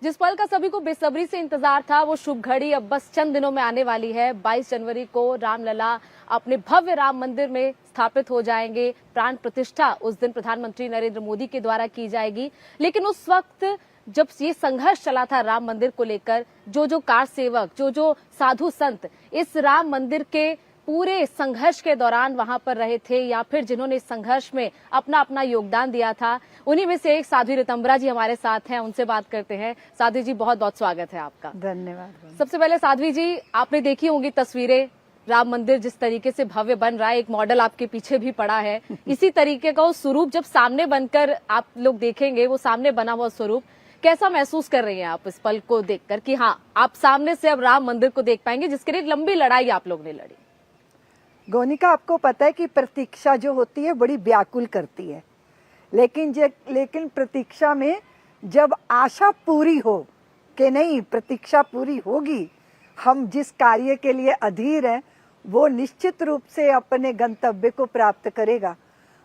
जिस पल का सभी को बेसब्री से इंतजार था वो शुभ घड़ी अब बस चंद दिनों में आने वाली है। 22 जनवरी को रामलला अपने भव्य राम मंदिर में स्थापित हो जाएंगे। प्राण प्रतिष्ठा उस दिन प्रधानमंत्री नरेंद्र मोदी के द्वारा की जाएगी। लेकिन उस वक्त जब ये संघर्ष चला था राम मंदिर को लेकर, जो कार सेवक, जो साधु संत इस राम मंदिर के पूरे संघर्ष के दौरान वहां पर रहे थे या फिर जिन्होंने इस संघर्ष में अपना अपना योगदान दिया था, उन्हीं में से एक साध्वी रितंबरा जी हमारे साथ हैं। उनसे बात करते हैं। साध्वी जी, बहुत बहुत स्वागत है आपका। धन्यवाद। सबसे पहले साध्वी जी, आपने देखी होंगी तस्वीरें, राम मंदिर जिस तरीके से भव्य बन रहा है, एक मॉडल आपके पीछे भी पड़ा है। इसी तरीके का वो स्वरूप जब सामने बनकर आप लोग देखेंगे, वो सामने बना हुआ स्वरूप, कैसा महसूस कर रही हैं आप इस पल को देखकर कि हाँ, आप सामने से अब राम मंदिर को देख पाएंगे जिसके लिए लंबी लड़ाई आप लोग ने लड़ी? गोनिका, आपको पता है कि प्रतीक्षा जो होती है बड़ी व्याकुल करती है, लेकिन प्रतीक्षा में जब आशा पूरी हो कि नहीं, प्रतीक्षा पूरी होगी, हम जिस कार्य के लिए अधीर हैं वो निश्चित रूप से अपने गंतव्य को प्राप्त करेगा।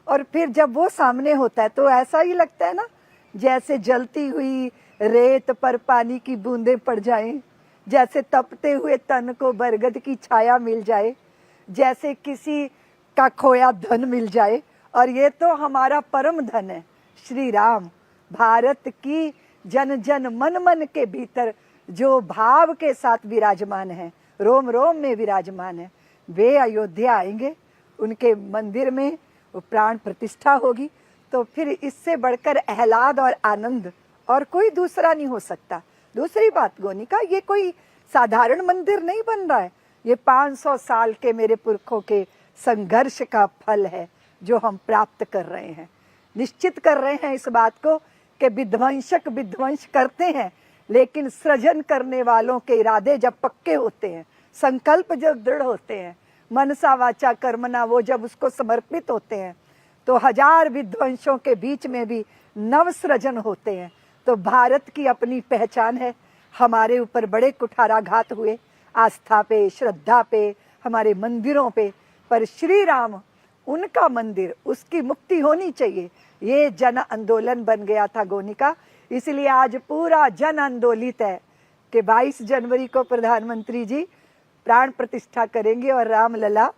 और फिर जब वो सामने होता है तो ऐसा ही लगता है ना, जैसे जलती हुई रेत पर पानी की बूंदें पड़ जाएं, जैसे तपते हुए तन को बरगद की छाया मिल जाए, जैसे किसी का खोया धन मिल जाए। और ये तो हमारा परम धन है, श्री राम। भारत की जन जन मन मन के भीतर जो भाव के साथ विराजमान है, रोम रोम में विराजमान है, वे अयोध्या आएंगे, उनके मंदिर में प्राण प्रतिष्ठा होगी। तो फिर इससे बढ़कर आह्लाद और आनंद और कोई दूसरा नहीं हो सकता। दूसरी बात गोनिका, ये कोई साधारण मंदिर नहीं बन रहा है, ये 500 साल के मेरे पुरखों के संघर्ष का फल है जो हम प्राप्त कर रहे हैं। निश्चित कर रहे हैं इस बात को कि विध्वंसक विध्वंस करते हैं, लेकिन सृजन करने वालों के इरादे जब पक्के होते हैं, संकल्प जब दृढ़ होते हैं, मनसा वाचा कर्मणा, वो जब उसको समर्पित होते हैं, तो हजार विध्वंसों के बीच में भी नव सृजन होते हैं। तो भारत की अपनी पहचान है। हमारे ऊपर बड़े कुठाराघात हुए, आस्था पे, श्रद्धा पे, हमारे मंदिरों पे, पर श्री राम, उनका मंदिर, उसकी मुक्ति होनी चाहिए, ये जन आंदोलन बन गया था गोनिका। इसलिए आज पूरा जन आंदोलित है कि 22 जनवरी को प्रधानमंत्री जी प्राण प्रतिष्ठा करेंगे और रामलला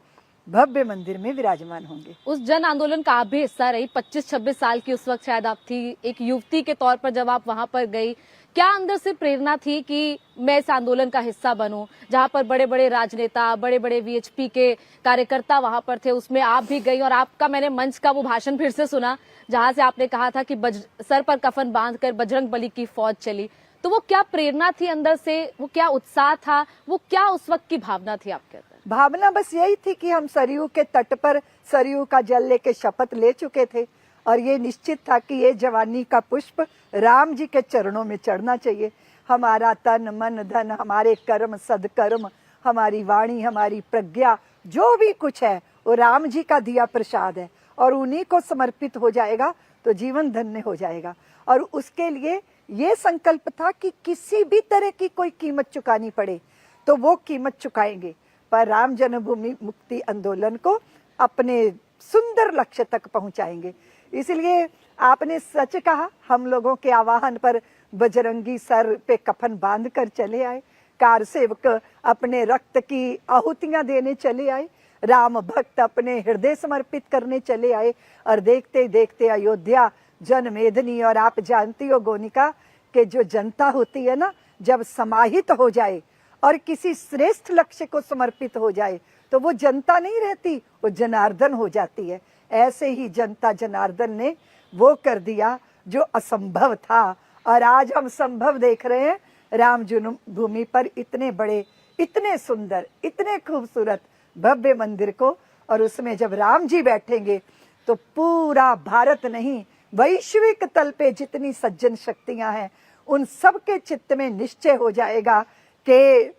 भव्य मंदिर में विराजमान होंगे। उस जन आंदोलन का आप भी हिस्सा रही। 25-26 साल की उस वक्त शायद आप थी, एक युवती के तौर पर जब आप वहां पर गई, क्या अंदर से प्रेरणा थी कि मैं इस आंदोलन का हिस्सा बनूं, जहां पर बड़े बड़े राजनेता, बड़े बड़े वीएचपी के कार्यकर्ता वहां पर थे, उसमें आप भी गई और आपका मैंने मंच का वो भाषण फिर से सुना जहां से आपने कहा था कि सर पर कफन बांधकर बजरंग बली की फौज चली। तो वो क्या प्रेरणा थी अंदर से, वो क्या उत्साह था, वो क्या उस वक्त की भावना थी आपके अंदर? भावना बस यही थी कि हम सरयू के तट पर सरयू का जल लेके शपथ ले चुके थे और ये निश्चित था कि ये जवानी का पुष्प राम जी के चरणों में चढ़ना चाहिए। हमारा तन मन धन, हमारे कर्म सदकर्म, हमारी वाणी, हमारी प्रज्ञा, जो भी कुछ है वो राम जी का दिया प्रसाद है और उन्हीं को समर्पित हो जाएगा तो जीवन धन्य हो जाएगा। और उसके लिए ये संकल्प था कि किसी भी तरह की कोई कीमत चुकानी पड़े तो वो कीमत चुकाएंगे, पर राम जन्मभूमि मुक्ति आंदोलन को अपने सुंदर लक्ष्य तक पहुंचाएंगे। इसलिए आपने सच कहा, हम लोगों के आह्वान पर बजरंगी सर पे कफन बांध कर चले आए, कार सेवक अपने रक्त की आहुतियां देने चले आए, राम भक्त अपने हृदय समर्पित करने चले आए और देखते देखते अयोध्या जनमेदनी। और आप जानती हो गोनिका कि जो जनता होती है ना, जब समाहित हो जाए और किसी श्रेष्ठ लक्ष्य को समर्पित हो जाए तो वो जनता नहीं रहती, वो जनार्दन हो जाती है। ऐसे ही जनता जनार्दन ने वो कर दिया जो असंभव था और आज हम संभव देख रहे हैं। राम जन्मभूमि पर इतने बड़े, इतने सुंदर, इतने खूबसूरत भव्य मंदिर को, और उसमें जब राम जी बैठेंगे तो पूरा भारत नहीं, वैश्विक तल पे जितनी सज्जन शक्तियां हैं उन सब के चित्त में निश्चय हो जाएगा कि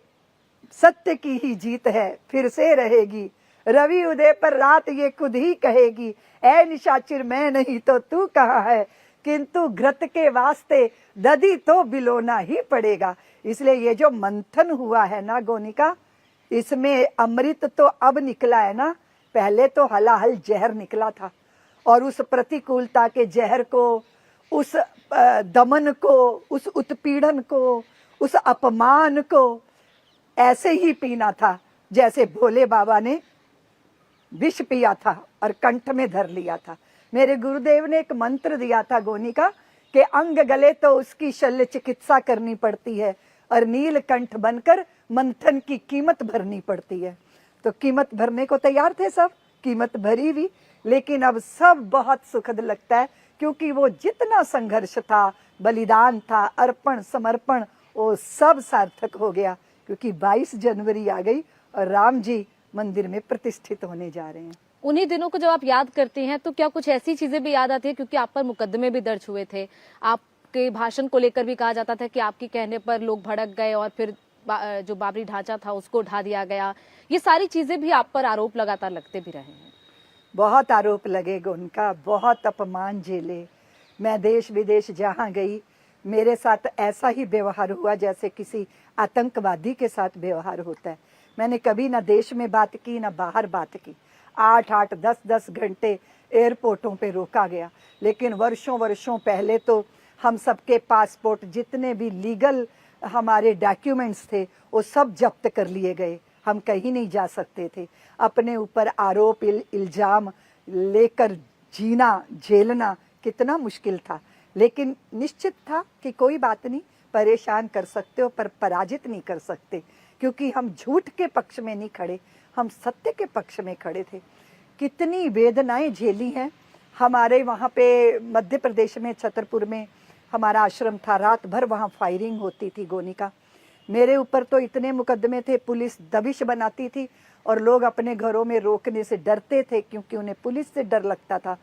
सत्य की ही जीत है, फिर से रहेगी। रवि उदय पर रात ये खुद ही कहेगी, ऐ निशाचर मैं नहीं तो तू कहाँ है, किंतु घृत के वास्ते दधी तो बिलोना ही पड़ेगा। इसलिए ये जो मंथन हुआ है ना गोनिका, इसमें अमृत तो अब निकला है ना, पहले तो हलाहल जहर निकला था और उस प्रतिकूलता के जहर को, उस दमन को, उस उत्पीड़न को, उस अपमान को ऐसे ही पीना था जैसे भोले बाबा ने विष पिया था और कंठ में धर लिया था। मेरे गुरुदेव ने एक मंत्र दिया था गोनिका कि अंग गले तो उसकी शल्य चिकित्सा करनी पड़ती है और नीलकंठ बनकर मंथन की कीमत भरनी पड़ती है। तो कीमत भरने को तैयार थे सब, कीमत भरी भी, लेकिन अब सब बहुत सुखद लगता है क्योंकि वो जितना संघर्ष था, बलिदान था, अर्पण समर्पण, वो सब सार्थक हो गया क्योंकि 22 जनवरी आ गई और राम जी मंदिर में प्रतिष्ठित होने जा रहे हैं। उन्हीं दिनों को जब आप याद करते हैं तो क्या कुछ ऐसी चीजें भी याद आती है, क्योंकि आप पर मुकदमे भी दर्ज हुए थे, आपके भाषण को लेकर भी कहा जाता था कि आपके कहने पर लोग भड़क गए और फिर जो बाबरी ढांचा था उसको ढा दिया गया, ये सारी चीजें भी आप पर आरोप लगातार लगते भी रहे हैं। बहुत आरोप लगे उनका, बहुत अपमान झेले। मैं देश विदेश जहाँ गई मेरे साथ ऐसा ही व्यवहार हुआ जैसे किसी आतंकवादी के साथ व्यवहार होता है। मैंने कभी ना देश में बात की ना बाहर बात की। 8-8, 10-10 घंटे एयरपोर्टों पे रोका गया, लेकिन वर्षों वर्षों पहले तो हम सबके पासपोर्ट, जितने भी लीगल हमारे डॉक्यूमेंट्स थे, वो सब जब्त कर लिए गए। हम कहीं नहीं जा सकते थे। अपने ऊपर आरोप इल्जाम लेकर जीना, झेलना कितना मुश्किल था, लेकिन निश्चित था कि कोई बात नहीं, परेशान कर सकते हो पर पराजित नहीं कर सकते, क्योंकि हम झूठ के पक्ष में नहीं खड़े, हम सत्य के पक्ष में खड़े थे। कितनी वेदनाएं झेली हैं। हमारे वहाँ पे मध्य प्रदेश में छतरपुर में हमारा आश्रम था, रात भर वहाँ फायरिंग होती थी गोनिका। मेरे ऊपर तो इतने मुकदमे थे, पुलिस दबिश बनाती थी और लोग अपने घरों में रोकने से डरते थे क्योंकि उन्हें पुलिस से डर लगता था।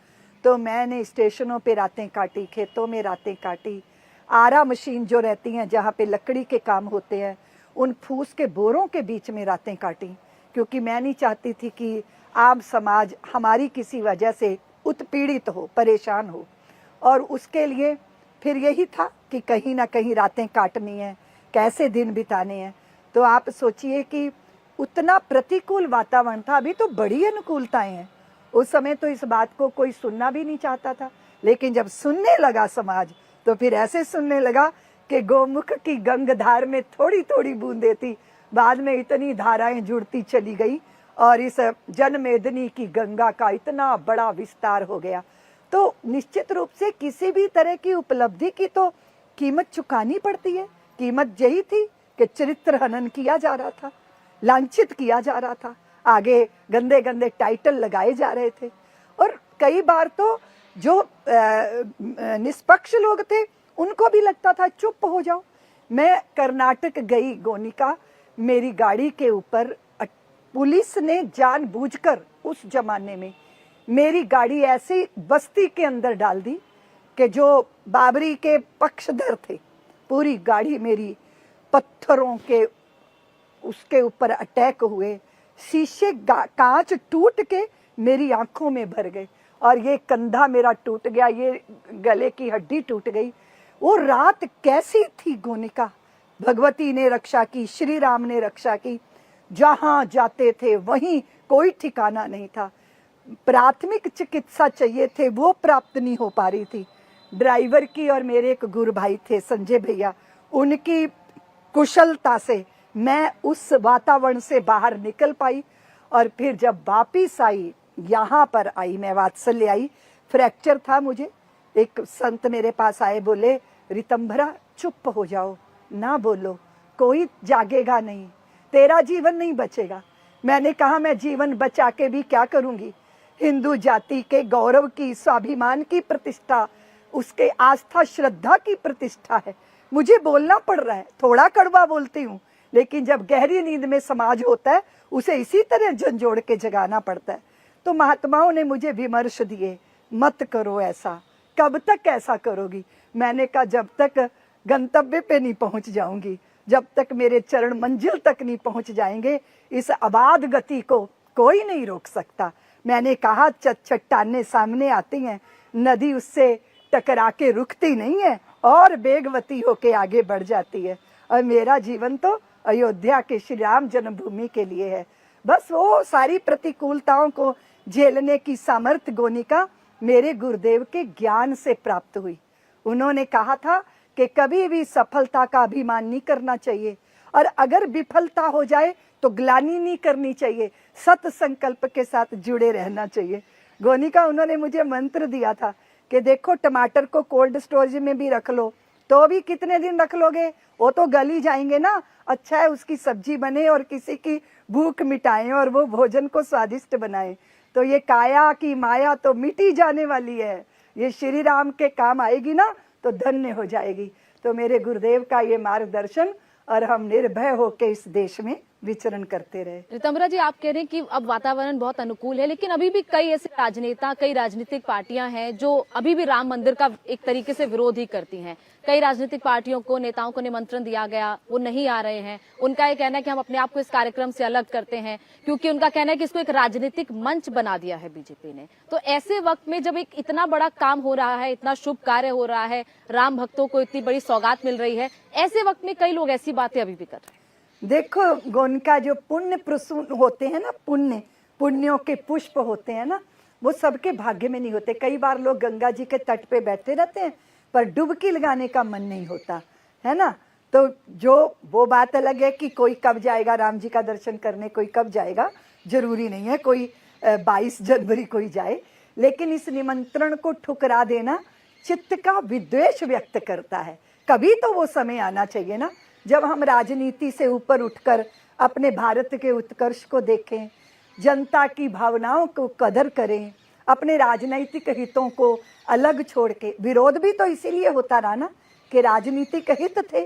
तो मैंने स्टेशनों पे रातें काटी, खेतों में रातें काटी, आरा मशीन जो रहती हैं जहाँ पे लकड़ी के काम होते हैं, उन फूस के बोरों के बीच में रातें काटी, क्योंकि मैं नहीं चाहती थी कि आम समाज हमारी किसी वजह से उत्पीड़ित हो, परेशान हो। और उसके लिए फिर यही था कि कहीं ना कहीं रातें काटनी है, कैसे दिन बिताने हैं। तो आप सोचिए कि उतना प्रतिकूल वातावरण था। अभी तो बड़ी अनुकूलताएं हैं, उस समय तो इस बात को कोई सुनना भी नहीं चाहता था, लेकिन जब सुनने लगा समाज तो फिर ऐसे सुनने लगा कि गोमुख की गंगधार में थोड़ी थोड़ी बूंदें थी, बाद में इतनी धाराएं जुड़ती चली गई और इस जनमेदनी की गंगा का इतना बड़ा विस्तार हो गया। तो निश्चित रूप से किसी भी तरह की उपलब्धि की तो कीमत चुकानी पड़ती है। कीमत यही थी कि चरित्र हनन किया जा रहा था, लांछित किया जा रहा था, आगे गंदे गंदे टाइटल लगाए जा रहे थे और कई बार तो जो निष्पक्ष लोग थे उनको भी लगता था चुप हो जाओ। मैं कर्नाटक गई गोनिका, मेरी गाड़ी के ऊपर पुलिस ने जानबूझकर उस जमाने में मेरी गाड़ी ऐसी बस्ती के अंदर डाल दी कि जो बाबरी के पक्षधर थे, पूरी गाड़ी मेरी पत्थरों के उसके ऊपर अटैक हुए, शीशे कांच टूट के मेरी आंखों में भर गए और ये कंधा मेरा टूट गया, ये गले की हड्डी टूट गई। वो रात कैसी थी गोनिका, भगवती ने रक्षा की, श्री राम ने रक्षा की, जहां जाते थे वहीं कोई ठिकाना नहीं था। प्राथमिक चिकित्सा चाहिए थे, वो प्राप्त नहीं हो पा रही थी। ड्राइवर की और मेरे एक गुरु भाई थे संजय भैया, उनकी कुशलता से मैं उस वातावरण से बाहर निकल पाई और फिर जब वापिस आई, यहाँ पर आई, मैं वात्सल्य आई, फ्रैक्चर था मुझे। एक संत मेरे पास आए, बोले रितंभरा चुप हो जाओ, ना बोलो, कोई जागेगा नहीं, तेरा जीवन नहीं बचेगा। मैंने कहा मैं जीवन बचा के भी क्या करूंगी, हिंदू जाति के गौरव की, स्वाभिमान की प्रतिष्ठा, उसके आस्था श्रद्धा की प्रतिष्ठा है, मुझे बोलना पड़ रहा है। थोड़ा कड़वा बोलती हूँ, लेकिन जब गहरी नींद में समाज होता है उसे इसी तरह झंझोड़ के जगाना पड़ता है। तो महात्माओं ने मुझे विमर्श दिए, मत करो ऐसा, कब तक ऐसा करोगी। मैंने कहा जब तक गंतव्य पे नहीं पहुंच जाऊंगी, जब तक मेरे चरण मंजिल तक नहीं पहुंच जाएंगे, इस अबाध गति को कोई नहीं रोक सकता। मैंने कहा चट्टानें सामने आती हैं, नदी उससे टकरा के रुकती नहीं है और वेगवती होके आगे बढ़ जाती है। और मेरा जीवन तो अयोध्या के श्री राम जन्मभूमि के लिए है। बस वो सारी प्रतिकूलताओं को झेलने की सामर्थ्य गोनिका मेरे गुरुदेव के ज्ञान से प्राप्त हुई। उन्होंने कहा था कि कभी भी सफलता का अभिमान नहीं करना चाहिए, और अगर विफलता हो जाए तो ग्लानि नहीं करनी चाहिए, सत संकल्प के साथ जुड़े रहना चाहिए। गोनिका, उन्होंने मुझे मंत्र दिया था कि देखो टमाटर को कोल्ड स्टोरेज में भी रख लो तो भी कितने दिन रख लोगे, वो तो गल ही जाएंगे ना। अच्छा है उसकी सब्जी बने और किसी की भूख मिटाएं और वो भोजन को स्वादिष्ट बनाएं। तो ये काया की माया तो मिटी जाने वाली है, ये श्री राम के काम आएगी ना तो धन्य हो जाएगी। तो मेरे गुरुदेव का ये मार्गदर्शन, और हम निर्भय होकर इस देश में विचरण करते रहे। रितंबरा जी, आप कह रहे हैं कि अब वातावरण बहुत अनुकूल है, लेकिन अभी भी कई ऐसे राजनेता, कई राजनीतिक पार्टियां हैं जो अभी भी राम मंदिर का एक तरीके से विरोध ही करती हैं। कई राजनीतिक पार्टियों को, नेताओं को निमंत्रण दिया गया, वो नहीं आ रहे हैं। उनका ये कहना है कि हम अपने आप को इस कार्यक्रम से अलग करते हैं, क्योंकि उनका कहना है कि इसको एक राजनीतिक मंच बना दिया है बीजेपी ने। तो ऐसे वक्त में जब एक इतना बड़ा काम हो रहा है, इतना शुभ कार्य हो रहा है, राम भक्तों को इतनी बड़ी सौगात मिल रही है, ऐसे वक्त में कई लोग ऐसी बातें अभी भी कर रहे हैं। देखो गोनका, जो पुण्य प्रसून होते हैं ना, पुण्यों के पुष्प होते हैं ना, वो सबके भाग्य में नहीं होते। कई बार लोग गंगा जी के तट पे बैठे रहते हैं पर डुबकी लगाने का मन नहीं होता है ना। तो जो वो बात अलग है कि कोई कब जाएगा राम जी का दर्शन करने, कोई कब जाएगा, जरूरी नहीं है कोई 22 जनवरी को ही जाए। लेकिन इस निमंत्रण को ठुकरा देना चित्त का विद्वेष व्यक्त करता है। कभी तो वो समय आना चाहिए ना जब हम राजनीति से ऊपर उठकर अपने भारत के उत्कर्ष को देखें, जनता की भावनाओं को कदर करें, अपने राजनीतिक हितों को अलग छोड़ के। विरोध भी तो इसीलिए होता रहा ना कि राजनीतिक हित थे,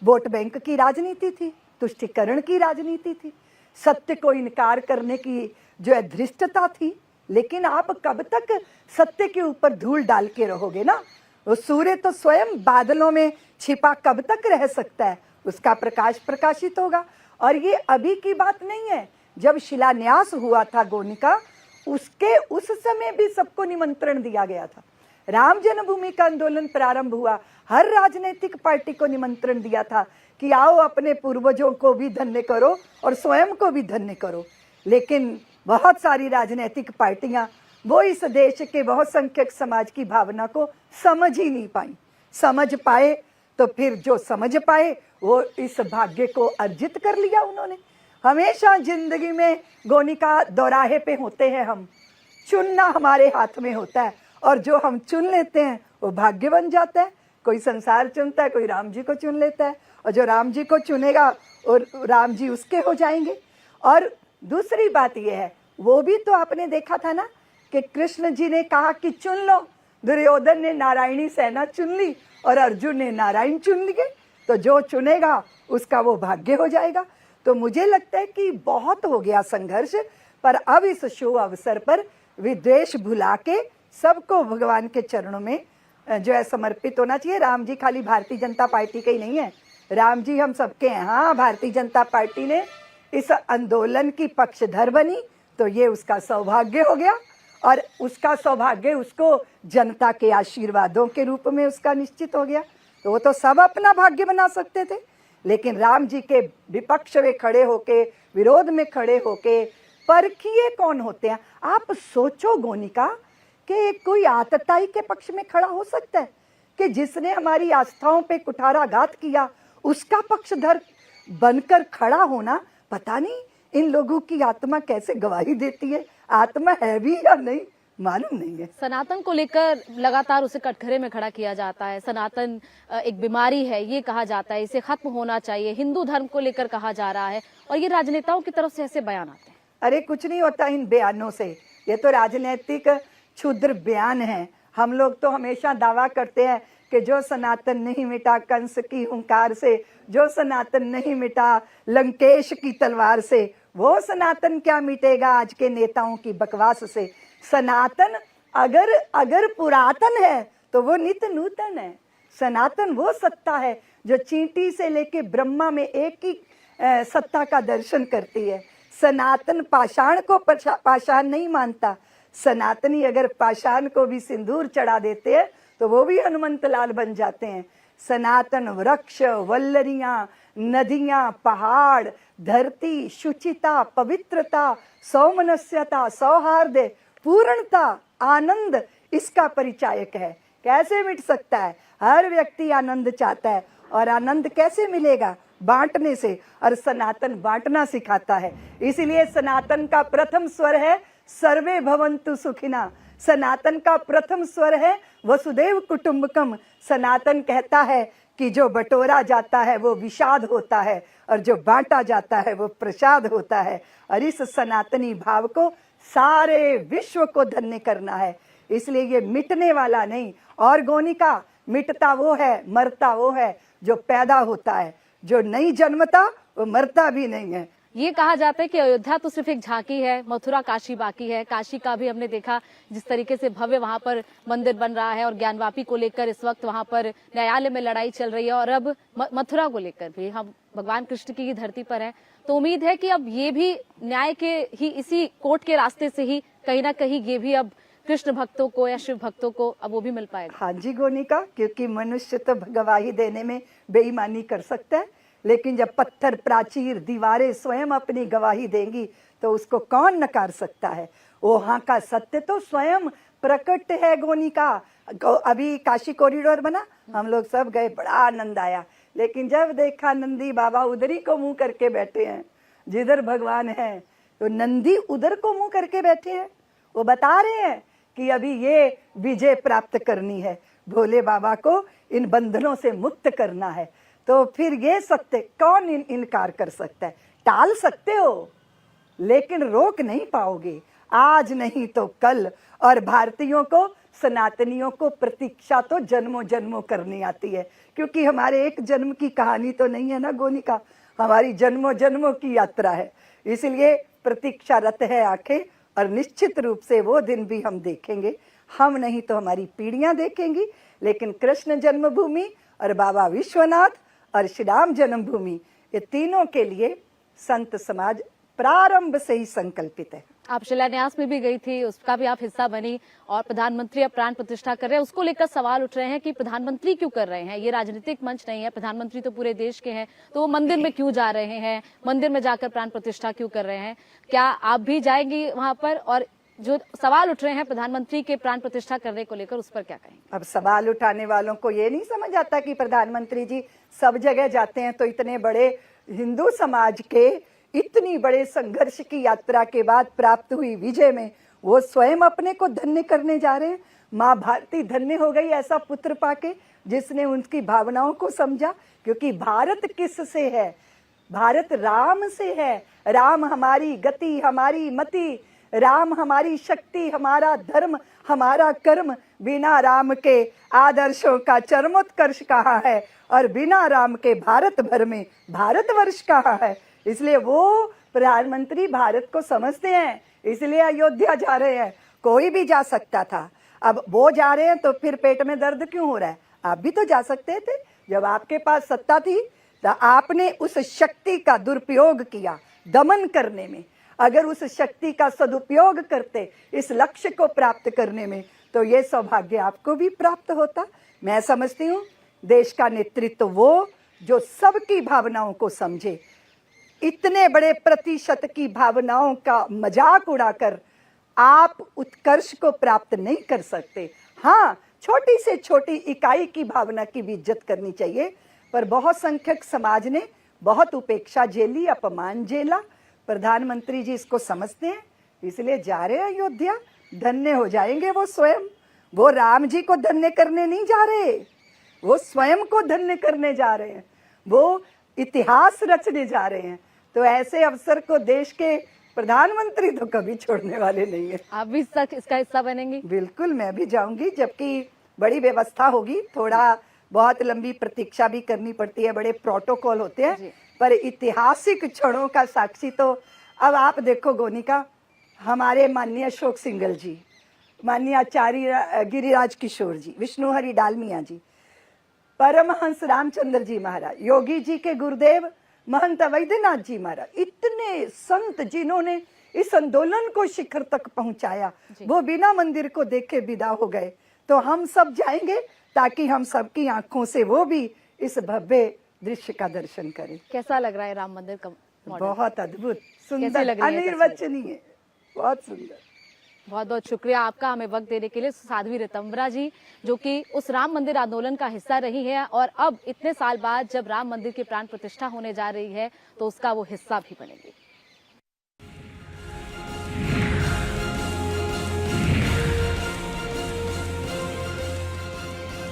वोट बैंक की राजनीति थी, तुष्टीकरण की राजनीति थी, सत्य को इनकार करने की जो धृष्टता थी। लेकिन आप कब तक सत्य के ऊपर धूल डाल के रहोगे ना। वो सूर्य तो स्वयं बादलों में छिपा कब तक रह सकता है, उसका प्रकाश प्रकाशित होगा। और ये अभी की बात नहीं है, जब शिलान्यास हुआ था गोनिका, उसके उस समय भी सबको निमंत्रण दिया गया था। राम जन्मभूमि का आंदोलन प्रारंभ हुआ, हर राजनीतिक पार्टी को निमंत्रण दिया था कि आओ अपने पूर्वजों को भी धन्य करो और स्वयं को भी धन्य करो। लेकिन बहुत सारी राजनीतिक पार्टियां वो इस देश के बहुसंख्यक समाज की भावना को समझ ही नहीं पाई। समझ पाए तो फिर जो समझ पाए वो इस भाग्य को अर्जित कर लिया उन्होंने। हमेशा जिंदगी में गोनिका दोराहे पे होते हैं हम, चुनना हमारे हाथ में होता है, और जो हम चुन लेते हैं वो भाग्य बन जाता है। कोई संसार चुनता है, कोई राम जी को चुन लेता है, और जो राम जी को चुनेगा और राम जी उसके हो जाएंगे। और दूसरी बात यह है, वो भी तो आपने देखा था ना कि कृष्ण जी ने कहा कि चुन लो, दुर्योधन ने नारायणी सेना चुन ली और अर्जुन ने नारायण चुन लिए। तो जो चुनेगा उसका वो भाग्य हो जाएगा। तो मुझे लगता है कि बहुत हो गया संघर्ष, पर अब इस शुभ अवसर पर विद्वेष भुला के सबको भगवान के चरणों में जो है समर्पित होना चाहिए। राम जी खाली भारतीय जनता पार्टी के ही नहीं है, राम जी हम सबके हैं। हाँ, भारतीय जनता पार्टी ने इस आंदोलन की पक्षधर बनी तो ये उसका सौभाग्य हो गया, और उसका सौभाग्य उसको जनता के आशीर्वादों के रूप में उसका निश्चित हो गया। तो वो तो सब अपना भाग्य बना सकते थे, लेकिन राम जी के विपक्ष में खड़े होके, विरोध में खड़े होके, परखिए कौन होते हैं। आप सोचो गोनिका कि कोई आतताई के पक्ष में खड़ा हो सकता है कि जिसने हमारी आस्थाओं पे कुठाराघात किया उसका पक्षधर बनकर खड़ा होना। पता नहीं इन लोगों की आत्मा कैसे गवाही देती है, आत्मा है भी या नहीं मालूम नहीं है। सनातन को लेकर लगातार उसे कटघरे में खड़ा किया जाता है। सनातन एक बीमारी है ये कहा जाता है, इसे खत्म होना चाहिए। हिंदू धर्म को लेकर कहा जा रहा है, और ये राजनेताओं की तरफ से ऐसे बयान आते हैं। अरे कुछ नहीं होता इन बयानों से, ये तो राजनीतिक क्षुद्र बयान है। हम लोग तो हमेशा दावा करते हैं कि जो सनातन नहीं मिटा कंस की हुंकार से, जो सनातन नहीं मिटा लंकेश की तलवार से, वो सनातन क्या मिटेगा आज के नेताओं की बकवास से। सनातन अगर पुरातन है तो वो नित्य नूतन है। सनातन वो सत्ता है जो चींटी से लेके ब्रह्मा में एक ही सत्ता का दर्शन करती है। सनातन पाषाण को पाषाण नहीं मानता। सनातनी अगर पाषाण को भी सिंदूर चढ़ा देते हैं तो वो भी हनुमंत लाल बन जाते हैं। सनातन वृक्ष, वल्लरियां, नदियां, पहाड़, धरती, शुचिता, पवित्रता, सौमनस्यता, सौहार्द, पूर्णता, आनंद, इसका परिचायक है। कैसे मिट सकता है? हर व्यक्ति आनंद चाहता है, और आनंद कैसे मिलेगा? बांटने से, और सनातन बांटना सिखाता है। इसीलिए सनातन का प्रथम स्वर है सर्वे भवन्तु सुखिना। सनातन का प्रथम स्वर है वसुदेव कुटुंबकम। सनातन कहता है कि जो बटोरा जाता है वो विषाद होता है, और जो बांटा जाता है वो प्रसाद होता है। और इस सनातनी भाव को सारे विश्व को धन्य करना है। इसलिए ये मिटने वाला नहीं। और गोनिका, मिटता वो है, मरता वो है जो पैदा होता है, जो नहीं जन्मता वो मरता भी नहीं है। ये कहा जाता है कि अयोध्या तो सिर्फ एक झांकी है, मथुरा काशी बाकी है। काशी का भी हमने देखा जिस तरीके से भव्य वहां पर मंदिर बन रहा है, और ज्ञानवापी को लेकर इस वक्त वहां पर न्यायालय में लड़ाई चल रही है, और अब मथुरा को लेकर भी हम भगवान कृष्ण की धरती पर हैं। तो उम्मीद है कि अब ये भी न्याय के ही इसी कोर्ट के रास्ते से ही कहीं ना कहीं ये भी अब कृष्ण भक्तों को या शिव भक्तों को अब वो भी मिल पाएगा। हाँ जी गोनिका, क्योंकि मनुष्य तो गवाही देने में बेईमानी कर सकता है, लेकिन जब पत्थर, प्राचीर, दीवारें स्वयं अपनी गवाही देंगी तो उसको कौन नकार सकता है? वहाँ का सत्य तो स्वयं प्रकट है गोनिका। अभी काशी कॉरिडोर बना, हम लोग सब गए, बड़ा आनंद आया। लेकिन जब देखा नंदी बाबा उधर ही को मुंह करके बैठे हैं, जिधर भगवान है तो नंदी उधर को मुंह करके बैठे हैं। वो बता रहे हैं कि अभी ये विजय प्राप्त करनी है, भोले बाबा को इन बंधनों से मुक्त करना है। तो फिर ये सत्य कौन इनकार कर सकता है? टाल सकते हो लेकिन रोक नहीं पाओगे, आज नहीं तो कल। और भारतीयों को, सनातनियों को प्रतीक्षा तो जन्मों जन्मों करनी आती है, क्योंकि हमारे एक जन्म की कहानी तो नहीं है ना गोनिका, हमारी जन्मों जन्मों की यात्रा है। इसलिए प्रतीक्षारत है आंखें, और निश्चित रूप से वो दिन भी हम देखेंगे। हम नहीं तो हमारी पीढ़ियां देखेंगी। लेकिन कृष्ण जन्मभूमि और बाबा विश्वनाथ और श्री राम जन्मभूमि, ये तीनों के लिए संत समाज प्रारंभ से ही संकल्पित है। आप शिलान्यास में भी गई थी, उसका भी आप हिस्सा बनी, और प्रधानमंत्री अब प्राण प्रतिष्ठा कर रहे हैं। उसको लेकर सवाल उठ रहे हैं कि प्रधानमंत्री क्यों कर रहे हैं? ये राजनीतिक मंच नहीं है, प्रधानमंत्री तो पूरे देश के हैं, तो वो मंदिर में क्यों जा रहे हैं? मंदिर में जाकर प्राण प्रतिष्ठा क्यों कर रहे हैं? क्या आप भी जाएंगी वहां पर? और जो सवाल उठ रहे हैं प्रधानमंत्री के प्राण प्रतिष्ठा करने को लेकर, उस पर क्या कहेंगे? अब सवाल उठाने वालों को ये नहीं समझ आता कि प्रधानमंत्री जी सब जगह जाते हैं, तो इतने बड़े हिंदू समाज के इतनी बड़े संघर्ष की यात्रा के बाद प्राप्त हुई विजय में वो स्वयं अपने को धन्य करने जा रहे हैं। माँ भारती धन्य हो गई ऐसा पुत्र पाके, जिसने उनकी भावनाओं को समझा। क्योंकि भारत किस से है? भारत राम से है। राम हमारी गति, हमारी मति, राम हमारी शक्ति, हमारा धर्म, हमारा कर्म। बिना राम के आदर्शों का चरमोत्कर्ष कहाँ है, और बिना राम के भारत भर में भारतवर्ष कहाँ है। इसलिए वो प्रधानमंत्री भारत को समझते हैं, इसलिए अयोध्या जा रहे हैं। कोई भी जा सकता था, अब वो जा रहे हैं तो फिर पेट में दर्द क्यों हो रहा है? आप भी तो जा सकते थे, जब आपके पास सत्ता थी तो आपने उस शक्ति का दुरुपयोग किया दमन करने में। अगर उस शक्ति का सदुपयोग करते इस लक्ष्य को प्राप्त करने में, तो ये सौभाग्य आपको भी प्राप्त होता। मैं समझती हूँ देश का नेतृत्व वो जो सबकी भावनाओं को समझे। इतने बड़े प्रतिशत की भावनाओं का मजाक उड़ाकर आप उत्कर्ष को प्राप्त नहीं कर सकते। हाँ, छोटी से छोटी इकाई की भावना की भी इज्जत करनी चाहिए, पर बहुत संख्यक समाज ने बहुत उपेक्षा झेली, अपमान झेला। प्रधानमंत्री जी इसको समझते हैं, इसलिए जा रहे हैं अयोध्या। धन्य हो जाएंगे वो स्वयं। वो राम जी को धन्य करने नहीं जा रहे, वो स्वयं को धन्य करने जा रहे हैं, वो इतिहास रचने जा रहे हैं। तो ऐसे अवसर को देश के प्रधानमंत्री तो कभी छोड़ने वाले नहीं है। आप भी इसका हिस्सा बनेंगी? बिल्कुल, मैं भी जाऊंगी, जबकि बड़ी व्यवस्था होगी, थोड़ा बहुत लंबी प्रतीक्षा भी करनी पड़ती है, बड़े प्रोटोकॉल होते हैं, पर ऐतिहासिक क्षणों का साक्षी तो अब आप देखो गोनिका, हमारे माननीय अशोक सिंघल जी, माननीय आचार्य गिरिराज किशोर जी, विष्णु हरि डालमिया जी, परमहंस रामचंद्र जी महाराज, योगी जी के गुरुदेव महंत वैद्यनाथ जी महाराज, इतने संत जिन्होंने इस आंदोलन को शिखर तक पहुंचाया, वो बिना मंदिर को देखे विदा हो गए। तो हम सब जाएंगे ताकि हम सबकी आंखों से वो भी इस भव्य दृश्य का दर्शन करें। कैसा लग रहा है राम मंदिर का मॉडल? बहुत अद्भुत, सुंदर, अनिर्वचनीय, बहुत सुंदर। बहुत बहुत शुक्रिया आपका हमें वक्त देने के लिए साध्वी ऋतंभरा जी, जो कि उस राम मंदिर आंदोलन का हिस्सा रही है और अब इतने साल बाद जब राम मंदिर की प्राण प्रतिष्ठा होने जा रही है तो उसका वो हिस्सा भी बनेंगी।